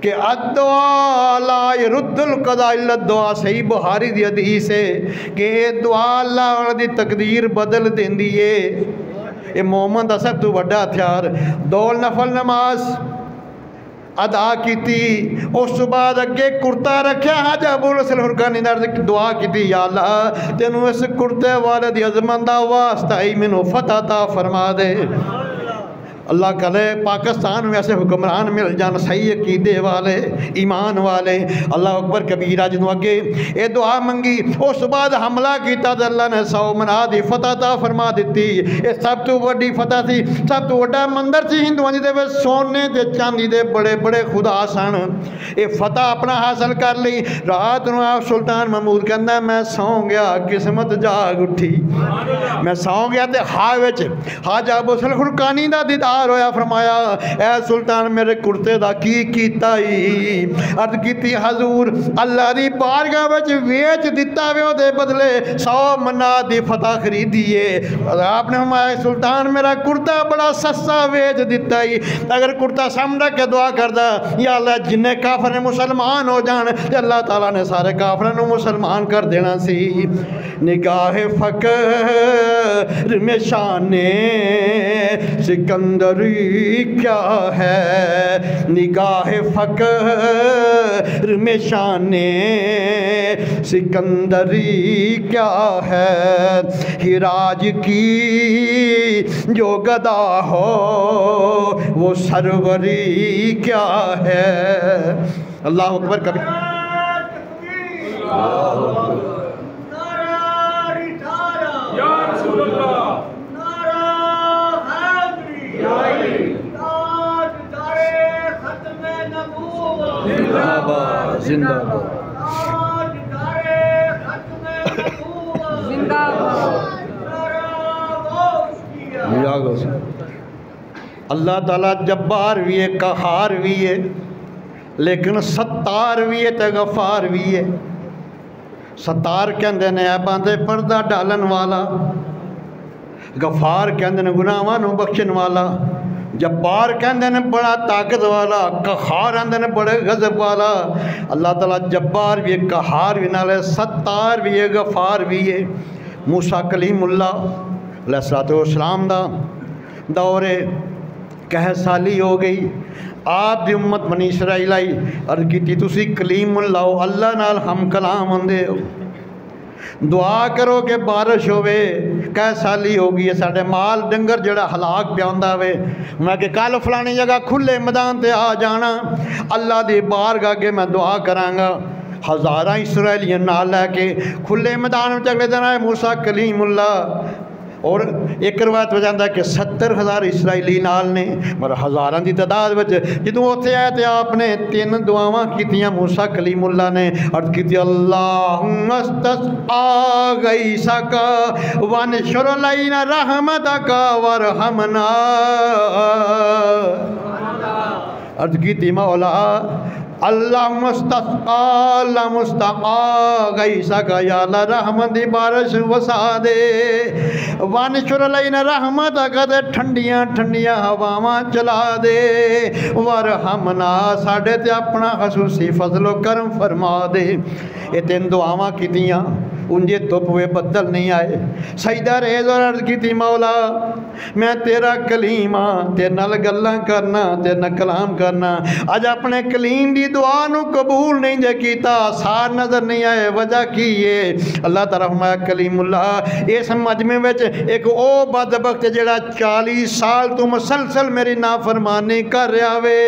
کہ الدعا لا يرد القضاء الا الدعا صحیح بخاری دی حدیث ہے کہ دعا اللہ دی تقدیر بدل دیندی ہے یہ مومن دا سب تو بڑا ہتھیار. 2 نفل نماز ادا کیتی, اس بعد اگے کرتا رکھیا حاج ابو الحسن الحرقانی نے دعا کیتی, یا اللہ تینوں اس کرتے والے دی عظمت دا واسطہ ہی مینوں فتح عطا فرما دے. اللہ کرے پاکستان میں ایسے حکمران مل جان صحیح عقیدے والے, ایمان والے. اللہ اکبر کبیرہ. جنہوں اگے یہ دعا منگی, اس بعد حملہ کیتا تو اللہ نے 100 منا دی فتح عطا فرما دیتی. یہ سب تو بڑی فتح تھی, سب تو بڑا مندر سی ہندوؤں دے وچ سونے دے چاندی دے بڑے بڑے خدا سن. یہ فتح اپنا حاصل کر لی. رات نو آپ سلطان محمود کہندا میں سو گیا قسمت جاگ اٹھی. میں سو گیا تے ہاں وچ حاج ابو الحسن الحرقانی دا دیدار ہویا. فرمایا اے سلطان میرے کرتے دا کی کیتا ہی؟ عرض کیتی حضور اللہ دی بارگاہ وچ ویچ دیتا وے دے بدلے 100 منا دی فتح خریدیے. آپ نے فرمایا سلطان میرا کرتا بڑا سستا ویچ دیتا ہی. اگر کرتا سامنے کے دعا کردا یا اللہ جنہیں کافر نے مسلمان ہو جان تے اللہ تعالیٰ نے سارے کافروں کو مسلمان کر دینا سی. نگاہ فقر میں شان سکندری کیا ہے, نگاہ فقر میں شان سکندری کیا ہے, ہراج کی جو گدا ہو وہ سروری کیا ہے. اللہ اکبر. کبھی زندہ اللہ تعالیٰ جبار بھی ہے, قہار بھی ہے, لیکن ستار بھی ہے تے غفار بھی ہے. ستار کہندے نے عیباں تے پردہ ڈالن والا, غفار کہندے نے گناہاں نوں بخشن والا, جبار کہندے نے بڑا طاقت والا, قہار کہندے نے بڑے غضب والا. اللہ تعالیٰ جبار بھی ہے, قہار بھی نالے ستار بھی ہے, غفار بھی ہے. موسیٰ کلیم اللہ علیہ السلام دا دور کہہ سالی ہو گئی. آپ دی امت بنی اسرائیل آئی, عرض کیتی تسی کلیم اللہ ہو, اللہ نال ہم کلام ہوندے ہو, دعا کرو کہ بارش ہوئے. کہہ سالی ہو گئی ہے, ساڑھے مال ڈنگر جڑا ہلاک پہ ہوندہ ہوئے. میں کہ کل فلانی جگہ کھلے میدان تے آ جانا, اللہ دی بارگاہ کے میں دعا کرانگا. ہزاراں اسرائیلیاں نال لے کے کھلے میدان میں اگلے دن آئے موسیٰ کلیم اللہ. اور ایک روایت ہو جاتا ہے کہ 70,000 اسرائیلی نال نے, مگر ہزاراں دی تعداد وچ جدوں اوتھے آئے تے آپ نے 3 دعاواں کیتیاں موسیٰ کلیم اللہ نے. عرض کیتی اللہم استسقا غیثک وانشر علینا رحمتک وارحمنا. عرض کیتی مولا اللہم استسقا اللہم استقا غیثک, یا اللہ رحمت دی بارش وسا دے. وانشر علینا رحمتک, دے ٹھنڈیاں ٹھنڈیاں ہواواں چلا دے. ورحمنا, ساڑھے تے اپنا خصوصی فضل و کرم فرما دے. یہ 3 دعاواں کیتیاں, انجے دھوپ ہوئے بدل نہیں آئے. سجدہ ریز اور عرض کی تھی مولا میں تیرا کلیم ہاں, تیرے نال گلاں کرنا, تیرے نال کلام کرنا. اج اپنے کلیم دی دعا نو قبول نہیں جے کیتا, سار نظر نہیں آئے, وجہ کی ہے؟ اللہ تعالیٰ فرمایا کلیم اللہ اس مجمع وچ ایک او بدبخت جڑا 40 سال تو مسلسل میری نافرمانی کر رہا وے,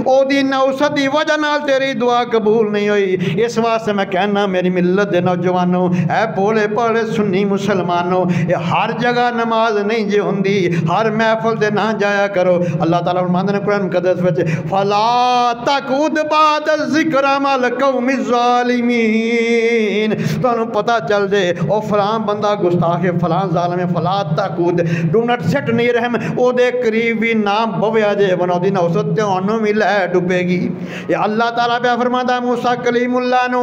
او دی نوست دی وجہ نال تیری دعا قبول نہیں ہوئی. اس واسطے میں کہنا میری ملت دے نوجوانوں, اے بولے پڑے سنی مسلمانوں, یہ ہر جگہ نماز نہیں جے ہوندی, ہر محفل دے نہ جایا کرو. اللہ تعالیٰ فرماندے نے قرآن مقدس وچ فلا تقعد بعد الذکر مع القوم الظالمین. تانوں پتہ چل جے او فلاں بندہ گستاخ ہے, فلاں ظالم ہے, فلا تقعد ڈو ناٹ سٹ نہیں رحم, او دے قریب بھی نام بویا جے بنو دی نوست تانوں بھی لے ڈوبے گی. یہ اللہ تعالیٰ پہ فرماتا موسیٰ کلیم اللہ نو,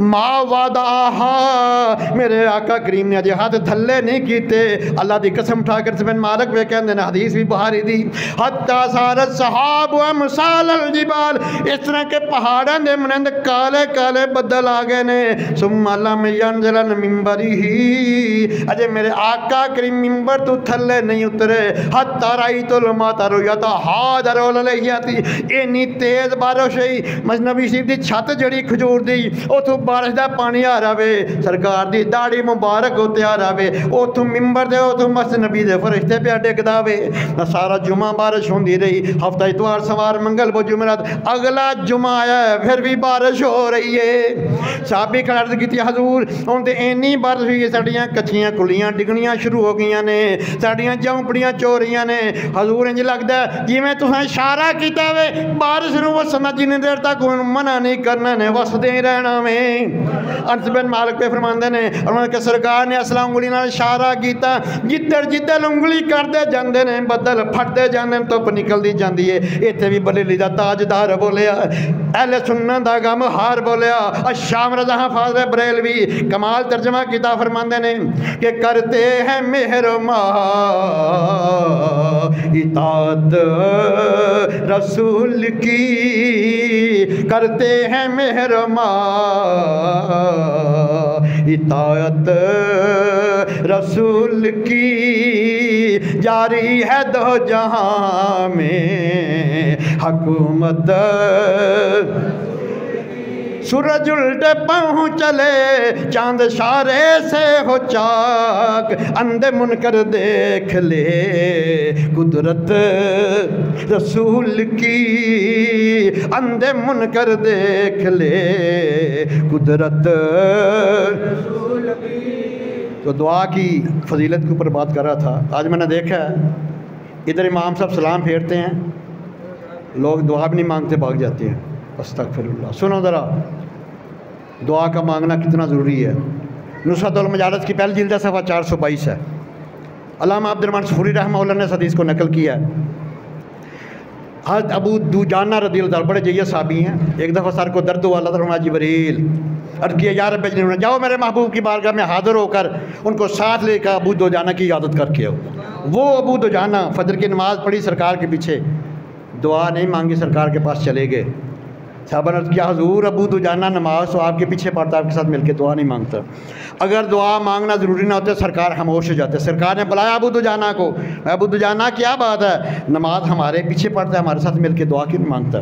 ما وعدہا میرے آقا کریم نے اجے ہاتھ تھلے نہیں کیتے اللہ دی قسم اٹھا کر بن مالک میں کہندے نے حدیث بھی بخاری دی حتی سارت صحاب و امثال الجبال اس طرح کے پہاڑاں دے منند کالے کالے بدل آگئے نے ثم لم ینزل المنبری اجے میرے آقا کریم منبر تو تھلے نہیں اترے حتی رأیت الماطر یتحادر علیہتی اینی تیز بارش ہوئی مجنبی شریف دی چھت جڑی کھجور دی اتھو بارش دا پانی آ رہا وے سرکار دی داڑھی مبارک ہوتے آ رہا وے اتھو ممبر دے اتھو مسجد نبی دے فرشتے پہ ڈگ دا وے سارا جمعہ بارش ہوندی رہی ہفتہ اتوار سوار منگل وہ جمعرات اگلا جمعہ آیا ہے پھر بھی بارش ہو رہی ہے صحابی کھڑا عرض کیتی حضور ہن تے اینی بارش ہوئی ہے ساڈیاں کچیاں کلیاں ڈگنیاں شروع ہو گئیاں نے ساڈیاں جھونپڑیاں چوریاں نے حضور انج لگدا ہے جویں تساں اشارہ کیتا وے بارش نوں وسنا جن دیر تک منع نہیں کرنا نے وسدے ہی رہنا وے انس بن مالک پہ فرماندے نے اور کہ سرکار نے اصلا انگلی نال اشارہ کیتا جدھر جدھر انگلی کردے جاندے نے بدل پھٹدے جاندے نے دھوپ نکلدی جاندی ہے ایتھے بھی بریلی دا تاجدار بولیا اہل سنت دا غم ہار بولیا الشام رضا حافظ بریلوی کمال ترجمہ کیتا فرماندے نے کہ کرتے ہیں مہرماں اطاعت رسول کی کرتے ہیں مہرماں اطاعت رسول کی جاری ہے دو جہاں میں حکومت سورج الٹے پاؤں چلے چاند اشارے سے ہو چاک اندھے منکر دیکھ لے قدرت رسول کی اندھے منکر دیکھ لے قدرت رسول کی تو دعا کی فضیلت کے اوپر بات کر رہا تھا آج میں نے دیکھا ہے ادھر امام صاحب سلام پھیرتے ہیں لوگ دعا بھی نہیں مانگتے بھاگ جاتے ہیں استغفر اللہ سنو ذرا دعا کا مانگنا کتنا ضروری ہے نصرت المجالس کی پہلی جلد صفحہ 422 ہے علامہ عبد الرحمن صفوری رحمہ اللہ نے اس حدیث کو نقل کیا ہے حضرت ابو دوجانہ رضی اللہ عنہ بڑے جیہ صحابی ہیں ایک دفعہ سر کو درد ہوا اللہ تعالیٰ جبریل عرض کیا یا رب جنون جاؤ میرے محبوب کی بارگاہ میں حاضر ہو کر ان کو ساتھ لے کر ابو دوجانہ کی عادت کر کے وہ ابو دوجانہ فجر کی نماز پڑھی سرکار کے پیچھے دعا نہیں مانگی سرکار کے پاس چلے گئے صحابہ نے عرض کیا حضور ابو دوجانہ نماز تو آپ کے پیچھے پڑھتا آپ کے ساتھ مل کے دعا نہیں مانگتا اگر دعا مانگنا ضروری نہ ہوتے سرکار خاموش ہو جاتے سرکار نے بلایا ابو دوجانہ کو ابو دوجانہ کیا بات ہے نماز ہمارے پیچھے پڑھتا ہے ہمارے ساتھ مل کے دعا کیوں نہیں مانگتا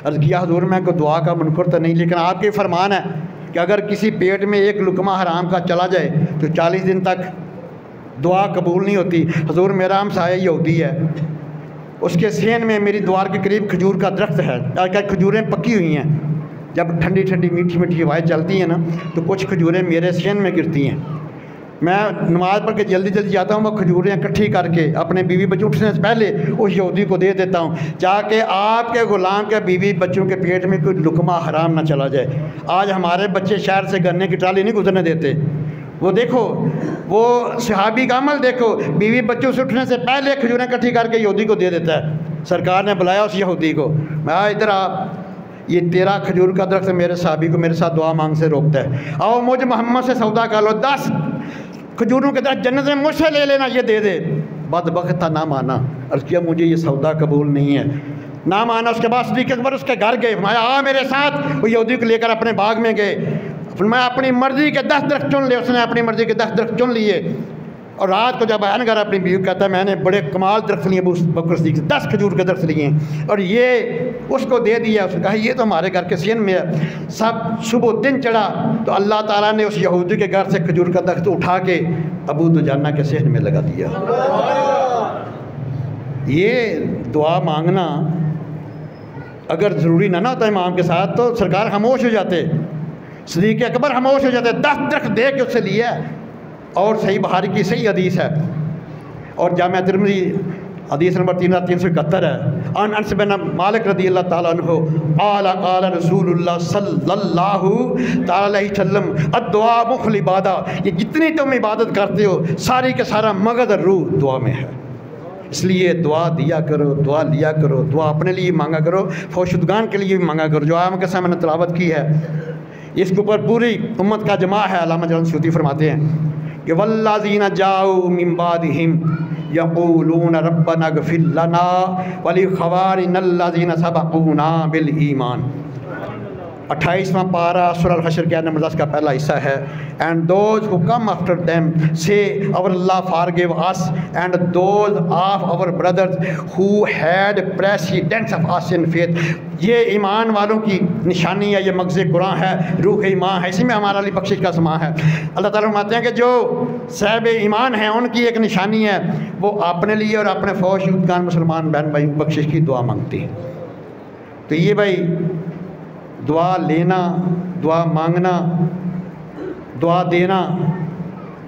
عرض کیا حضور میں کوئی دعا کا منکر تو نہیں لیکن آپ کے فرمان ہے کہ اگر کسی پیٹ میں ایک لقمہ حرام کا چلا جائے تو 40 دن تک دعا قبول نہیں ہوتی حضور میرا ہمسایہ یہودی ہے اس کے سین میں میری دوار کے قریب کھجور کا درخت ہے کھجوریں پکی ہوئی ہیں جب ٹھنڈی ٹھنڈی میٹھی میٹھی ہوائیں چلتی ہیں نا تو کچھ کھجوریں میرے سین میں گرتی ہیں میں نماز پڑھ کے جلدی جلدی جاتا ہوں وہ کھجوریں اکٹھی کر کے اپنے بیوی بچوں اٹھنے سے پہلے اس یہودی کو دے دیتا ہوں تاکہ آپ کے غلام کے بیوی بچوں کے پیٹ میں کوئی لقمہ حرام نہ چلا جائے آج ہمارے بچے شہر سے گنے کی ٹرالی نہیں گزرنے دیتے وہ دیکھو وہ صحابی کا عمل دیکھو بیوی بچوں سے اٹھنے سے پہلے کھجوریں اکٹھی کر کے یہودی کو دے دیتا ہے سرکار نے بلایا اس یہودی کو میں ادھر آپ یہ تیرا کھجور کا درخت میرے صحابی کو میرے ساتھ دعا مانگ سے روکتا ہے آؤ مجھ محمد سے سودا کر لو 10 کھجوروں کے درخت جنت میں مجھ سے لے لینا یہ دے دے بدبخت تھا نہ مانا عرض کیا مجھے یہ سودا قبول نہیں ہے نہ مانا اس کے بعد صدیق اکبر اس کے گھر گئے فرمایا آ میرے ساتھ وہ یہودی کو لے کر اپنے باغ میں گئے فرمایا اپنی مرضی کے 10 درخت چن لے اس نے اپنی مرضی کے 10 درخت چن لیے اور رات کو جب آیا گھر اپنی بیوی کہتا ہے میں نے بڑے کمال درخت لیے ابو بکر صدیق سے 10 کھجور کے درخت لیے اور یہ اس کو دے دیا اس نے کہا یہ تو ہمارے گھر کے سین میں ہے سب صبح دن چڑھا تو اللہ تعالیٰ نے اس یہودی کے گھر سے کھجور کا درخت اٹھا کے ابو دوجانہ کے سین میں لگا دیا یہ دعا مانگنا اگر ضروری نہ ہوتا امام کے ساتھ تو سرکار خاموش ہو جاتے صدیق اکبر خاموش ہو جاتے 10 درخت دے کے اس سے لیا اور صحیح بخاری کی صحیح حدیث ہے اور جامعہ ترمذی حدیث نمبر 3371 ہے ان انس بن مالک رضی اللہ تعالیٰ عنہ قال رسول اللہ صلی اللہ تعالیٰ علیہ وسلم الدعاء مخ العبادہ یہ جتنی تم عبادت کرتے ہو ساری کے سارا مغز روح دعا میں ہے اس لیے دعا دیا کرو دعا لیا کرو دعا اپنے لیے مانگا کرو فوشدگان کے لیے بھی مانگا کرو جو آیت کے سامنے تلاوت کی ہے اس کے اوپر پوری امت کا جماع ہے۔ علامہ جلال سیوطی فرماتے ہیں کہ والذین جاؤوا من بعدہم یقولون ربنا اغفر لنا ولإخواننا الذین سبقونا بالایمان۔ 28واں پارہ سورہ الحشر کے آیت نمبر 10 کا پہلا حصہ ہے۔ And those who come after them say our Allah forgive us and those of our brothers who had precedence of us in faith۔ یہ ایمان والوں کی نشانی ہے، یہ مغز قرآن ہے، روح ایمان ہے، اسی میں ہمارا علی بخشش کا سماں ہے۔ اللہ تعالیٰ فرماتے ہیں کہ جو صاحب ایمان ہیں ان کی ایک نشانی ہے، وہ اپنے لیے اور اپنے فوج شہدگان مسلمان بہن بھائی بخشش کی دعا مانگتے ہیں۔ تو یہ بھائی دعا لینا، دعا مانگنا، دعا دینا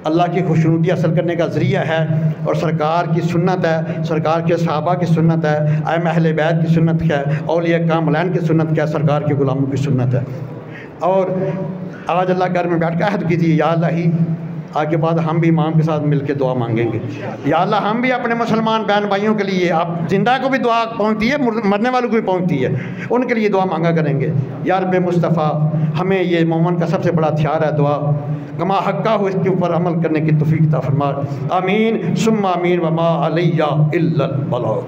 اللہ کی خوشنودی حاصل کرنے کا ذریعہ ہے، اور سرکار کی سنت ہے، سرکار کے صحابہ کی سنت ہے، ائمہ اہل بیت کی سنت ہے، اولیاء کاملین کی سنت ہے، سرکار کے غلاموں کی سنت ہے۔ اور آج اللہ گھر میں بیٹھ کے عہد کیجیے یا اللہ، آگے بعد ہم بھی امام کے ساتھ مل کے دعا مانگیں گے، یا اللہ ہم بھی اپنے مسلمان بہن بھائیوں کے لیے، آپ زندہ کو بھی دعا پہنچتی ہے، مرنے والوں کو بھی پہنچتی ہے، ان کے لیے دعا مانگا کریں گے۔ یا رب مصطفیٰ ہمیں یہ مومن کا سب سے بڑا ہتھیار ہے دعا، کما حقہ ہو اس کے اوپر عمل کرنے کی توفیق عطا فرما۔ آمین ثم آمین وما علیہ الا البلاغ۔